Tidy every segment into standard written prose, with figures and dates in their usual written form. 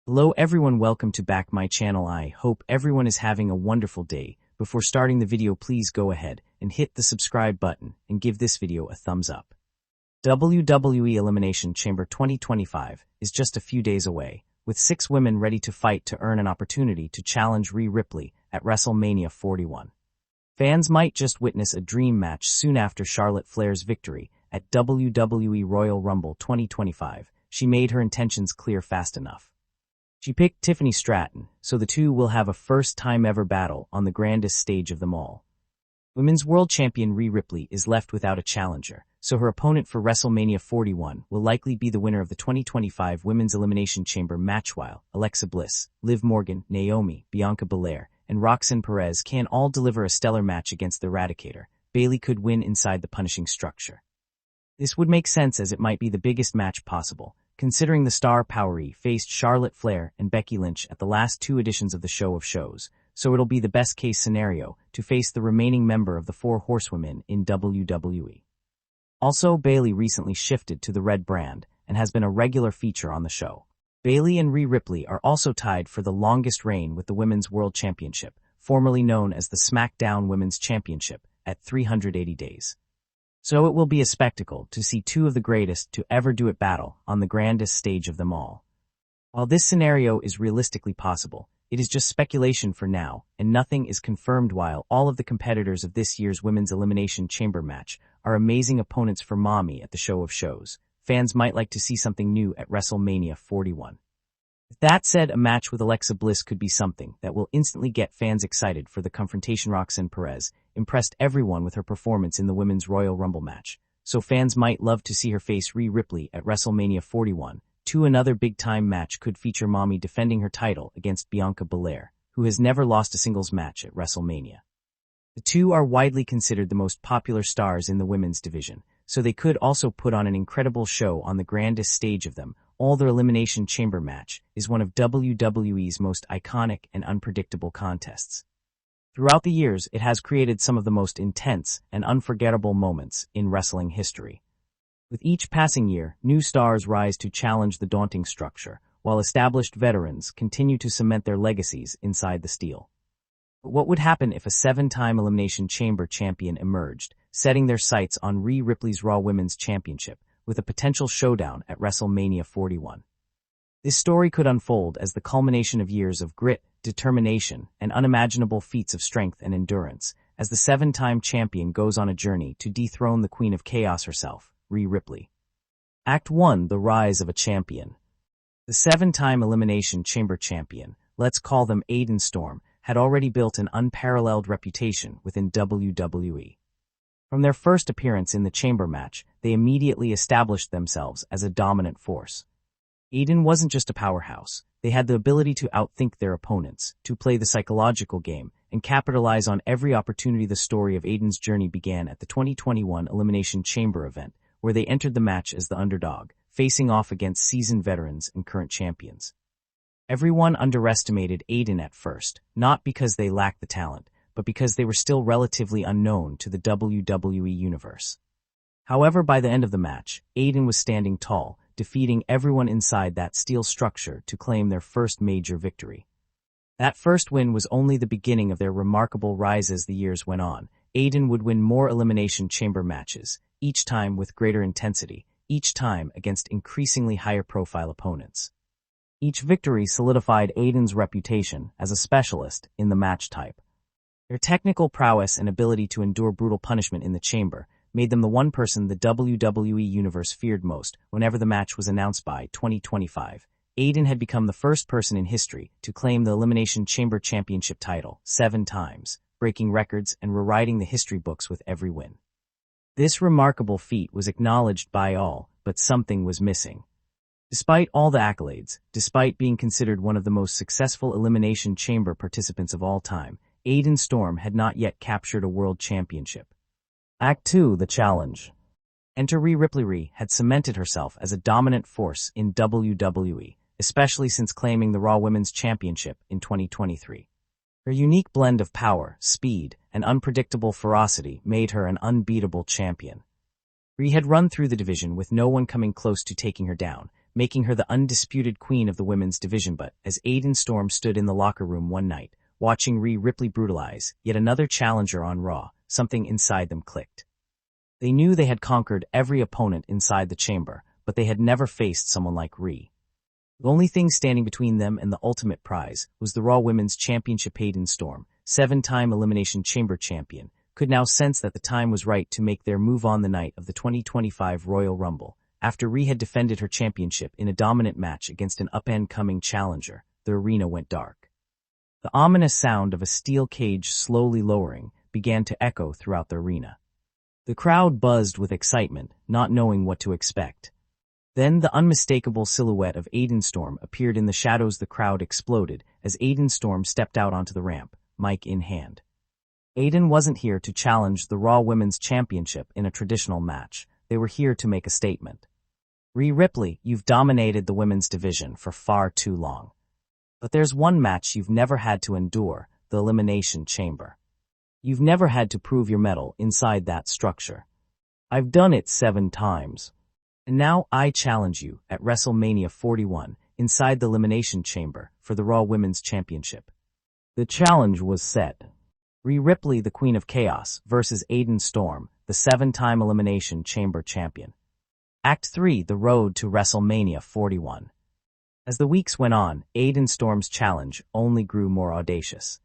Hello everyone, welcome to back my channel. I hope everyone is having a wonderful day. Before starting the video, please go ahead and hit the subscribe button and give this video a thumbs up. WWE Elimination Chamber 2025 is just a few days away, with 6 women ready to fight to earn an opportunity to challenge Rhea Ripley at WrestleMania 41. Fans might just witness a dream match soon after Charlotte Flair's victory at WWE Royal Rumble 2025. She made her intentions clear fast enough. She picked Tiffany Stratton, so the two will have a first-time-ever battle on the grandest stage of them all. Women's World Champion Rhea Ripley is left without a challenger, so her opponent for WrestleMania 41 will likely be the winner of the 2025 Women's Elimination Chamber match. While Alexa Bliss, Liv Morgan, Naomi, Bianca Belair, and Roxanne Perez can all deliver a stellar match against the Eradicator, Bayley could win inside the punishing structure. This would make sense as it might be the biggest match possible, considering the star power faced Charlotte Flair and Becky Lynch at the last 2 editions of the Show of Shows, so it'll be the best-case scenario to face the remaining member of the 4 horsewomen in WWE. Also, Bayley recently shifted to the red brand and has been a regular feature on the show. Bayley and Rhea Ripley are also tied for the longest reign with the Women's World Championship, formerly known as the SmackDown Women's Championship, at 380 days. So it will be a spectacle to see 2 of the greatest to ever do it battle on the grandest stage of them all. While this scenario is realistically possible, it is just speculation for now, and nothing is confirmed. While all of the competitors of this year's Women's Elimination Chamber match are amazing opponents for Mommy at the Show of Shows, fans might like to see something new at WrestleMania 41. That said, a match with Alexa Bliss could be something that will instantly get fans excited for the confrontation. Roxanne Perez impressed everyone with her performance in the Women's Royal Rumble match, so fans might love to see her face Rhea Ripley at WrestleMania 41. Another big-time match could feature Mommy defending her title against Bianca Belair, who has never lost a singles match at WrestleMania. The two are widely considered the most popular stars in the women's division, so they could also put on an incredible show on the grandest stage of them all. Their Elimination Chamber match is one of WWE's most iconic and unpredictable contests. Throughout the years, it has created some of the most intense and unforgettable moments in wrestling history. With each passing year, new stars rise to challenge the daunting structure, while established veterans continue to cement their legacies inside the steel. But what would happen if a 7-time Elimination Chamber champion emerged, setting their sights on Rhea Ripley's Raw Women's Championship, with a potential showdown at WrestleMania 41? This story could unfold as the culmination of years of grit, determination, and unimaginable feats of strength and endurance, as the 7-time champion goes on a journey to dethrone the Queen of Chaos herself, Rhea Ripley. Act 1: The Rise of a Champion. The 7-time Elimination Chamber champion, let's call them Aiden Storm, had already built an unparalleled reputation within WWE. From their first appearance in the Chamber match, they immediately established themselves as a dominant force. Aiden wasn't just a powerhouse. They had the ability to outthink their opponents, to play the psychological game, and capitalize on every opportunity. The story of Aiden's journey began at the 2021 Elimination Chamber event, where they entered the match as the underdog, facing off against seasoned veterans and current champions. Everyone underestimated Aiden at first, not because they lacked the talent, but because they were still relatively unknown to the WWE universe. However, by the end of the match, Aiden was standing tall, defeating everyone inside that steel structure to claim their first major victory. That first win was only the beginning of their remarkable rise. As the years went on, Aiden would win more Elimination Chamber matches, each time with greater intensity, each time against increasingly higher-profile opponents. Each victory solidified Aiden's reputation as a specialist in the match type. Their technical prowess and ability to endure brutal punishment in the chamber made them the one person the WWE Universe feared most. Whenever the match was announced by 2025, Aiden had become the first person in history to claim the Elimination Chamber Championship title 7 times, breaking records and rewriting the history books with every win. This remarkable feat was acknowledged by all, but something was missing. Despite all the accolades, despite being considered one of the most successful Elimination Chamber participants of all time, Aiden Storm had not yet captured a world championship. Act 2: The Challenge. Enter Rhea Ripley. Rhea had cemented herself as a dominant force in WWE, especially since claiming the Raw Women's Championship in 2023. Her unique blend of power, speed, and unpredictable ferocity made her an unbeatable champion. Rhea had run through the division with no one coming close to taking her down, making her the undisputed queen of the women's division. But as Aiden Storm stood in the locker room one night, watching Rhea Ripley brutalize yet another challenger on Raw, something inside them clicked. They knew they had conquered every opponent inside the chamber, but they had never faced someone like Rhea. The only thing standing between them and the ultimate prize was the Raw Women's Championship. Aiden Storm, 7-time Elimination Chamber champion, could now sense that the time was right to make their move on the night of the 2025 Royal Rumble. After Rhea had defended her championship in a dominant match against an up-and-coming challenger, the arena went dark. The ominous sound of a steel cage slowly lowering began to echo throughout the arena. The crowd buzzed with excitement, not knowing what to expect. Then the unmistakable silhouette of Aiden Storm appeared in the shadows. The crowd exploded as Aiden Storm stepped out onto the ramp, mic in hand. Aiden wasn't here to challenge the Raw Women's Championship in a traditional match. They were here to make a statement. Rhea Ripley, you've dominated the women's division for far too long. But there's one match you've never had to endure, the Elimination Chamber. You've never had to prove your mettle inside that structure. I've done it 7 times. And now I challenge you at WrestleMania 41 inside the Elimination Chamber for the Raw Women's Championship. The challenge was set. Rhea Ripley, the Queen of Chaos, versus Aiden Storm, the 7-time Elimination Chamber champion. Act 3, the road to WrestleMania 41. As the weeks went on, Aiden Storm's challenge only grew more audacious.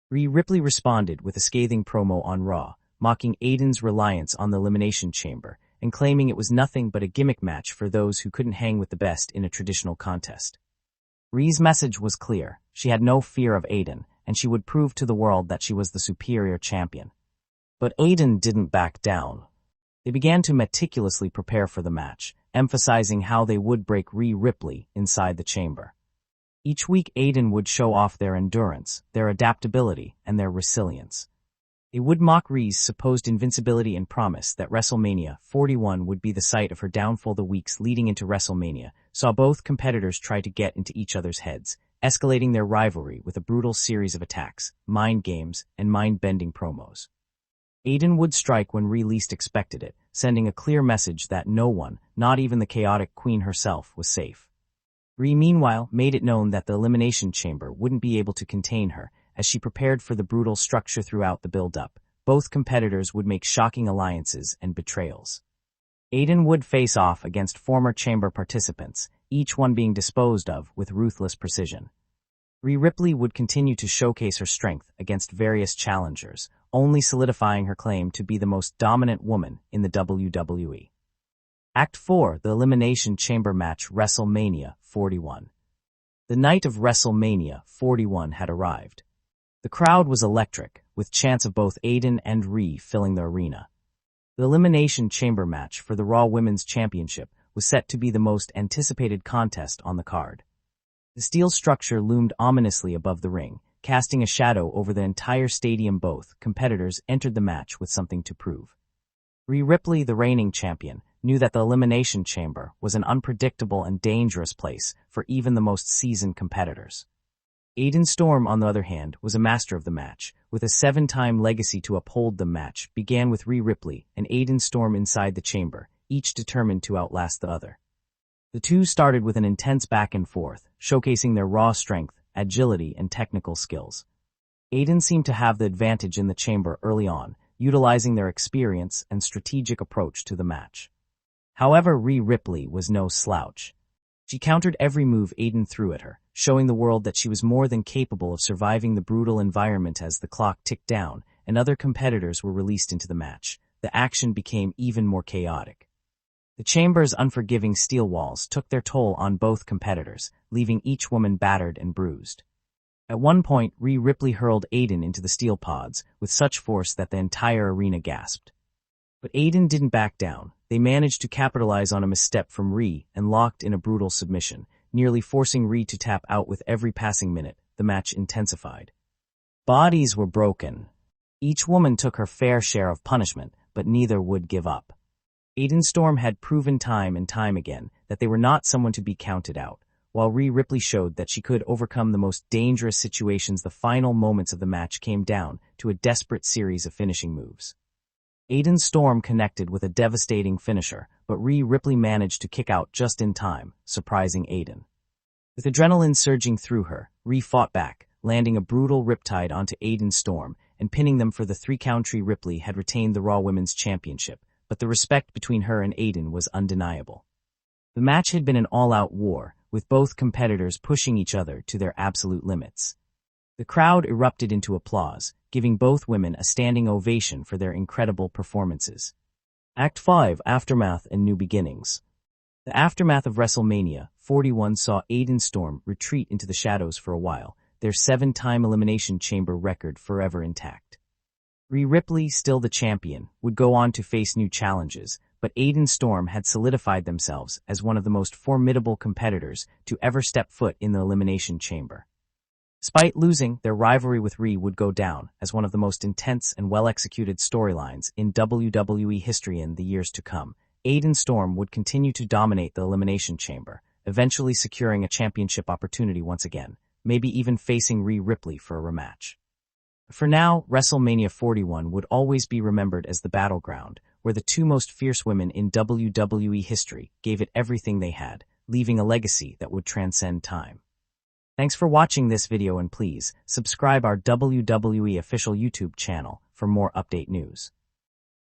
Rhea Ripley responded with a scathing promo on Raw, mocking Aiden's reliance on the Elimination Chamber and claiming it was nothing but a gimmick match for those who couldn't hang with the best in a traditional contest. Rhea's message was clear. She had no fear of Aiden, and she would prove to the world that she was the superior champion. But Aiden didn't back down. They began to meticulously prepare for the match, emphasizing how they would break Rhea Ripley inside the chamber. Each week Aiden would show off their endurance, their adaptability, and their resilience. They would mock Rhea's supposed invincibility and promise that WrestleMania 41 would be the site of her downfall. The weeks leading into WrestleMania saw both competitors try to get into each other's heads, escalating their rivalry with a brutal series of attacks, mind games, and mind-bending promos. Aiden would strike when Rhea least expected it, sending a clear message that no one, not even the chaotic queen herself, was safe. Rhea, meanwhile, made it known that the Elimination Chamber wouldn't be able to contain her as she prepared for the brutal structure. Throughout the build-up, both competitors would make shocking alliances and betrayals. Aiden would face off against former chamber participants, each one being disposed of with ruthless precision. Rhea Ripley would continue to showcase her strength against various challengers, only solidifying her claim to be the most dominant woman in the WWE. Act 4, the Elimination Chamber match, WrestleMania 41. The night of WrestleMania 41 had arrived. The crowd was electric, with chants of both Aiden and Rhea filling the arena. The Elimination Chamber match for the Raw Women's Championship was set to be the most anticipated contest on the card. The steel structure loomed ominously above the ring, casting a shadow over the entire stadium. Both competitors entered the match with something to prove. Rhea Ripley, the reigning champion, knew that the Elimination Chamber was an unpredictable and dangerous place for even the most seasoned competitors. Aiden Storm, on the other hand, was a master of the match, with a 7-time legacy to uphold. The match began with Rhea Ripley and Aiden Storm inside the chamber, each determined to outlast the other. The two started with an intense back and forth, showcasing their raw strength, agility, and technical skills. Aiden seemed to have the advantage in the chamber early on, utilizing their experience and strategic approach to the match. However, Rhea Ripley was no slouch. She countered every move Aiden threw at her, showing the world that she was more than capable of surviving the brutal environment. As the clock ticked down and other competitors were released into the match, the action became even more chaotic. The chamber's unforgiving steel walls took their toll on both competitors, leaving each woman battered and bruised. At one point, Rhea Ripley hurled Aiden into the steel pods with such force that the entire arena gasped. But Aiden didn't back down. They managed to capitalize on a misstep from Rhea and locked in a brutal submission, nearly forcing Rhea to tap out. With every passing minute, the match intensified. Bodies were broken. Each woman took her fair share of punishment, but neither would give up. Aiden Storm had proven time and time again that they were not someone to be counted out, while Rhea Ripley showed that she could overcome the most dangerous situations. The final moments of the match came down to a desperate series of finishing moves. Aiden Storm connected with a devastating finisher, but Rhea Ripley managed to kick out just in time, surprising Aiden. With adrenaline surging through her, Rhea fought back, landing a brutal riptide onto Aiden Storm and pinning them for the 3-count. Ripley had retained the Raw Women's Championship, but the respect between her and Aiden was undeniable. The match had been an all-out war, with both competitors pushing each other to their absolute limits. The crowd erupted into applause, giving both women a standing ovation for their incredible performances. Act 5: Aftermath and New Beginnings. The aftermath of WrestleMania 41 saw Aiden Storm retreat into the shadows for a while, their 7-time Elimination Chamber record forever intact. Rhea Ripley, still the champion, would go on to face new challenges, but Aiden Storm had solidified themselves as one of the most formidable competitors to ever step foot in the Elimination Chamber. Despite losing, their rivalry with Rhea would go down as one of the most intense and well-executed storylines in WWE history in the years to come. Aiden Storm would continue to dominate the Elimination Chamber, eventually securing a championship opportunity once again, maybe even facing Rhea Ripley for a rematch. For now, WrestleMania 41 would always be remembered as the battleground, where the two most fierce women in WWE history gave it everything they had, leaving a legacy that would transcend time. Thanks for watching this video, and please subscribe our WWE official YouTube channel for more update news.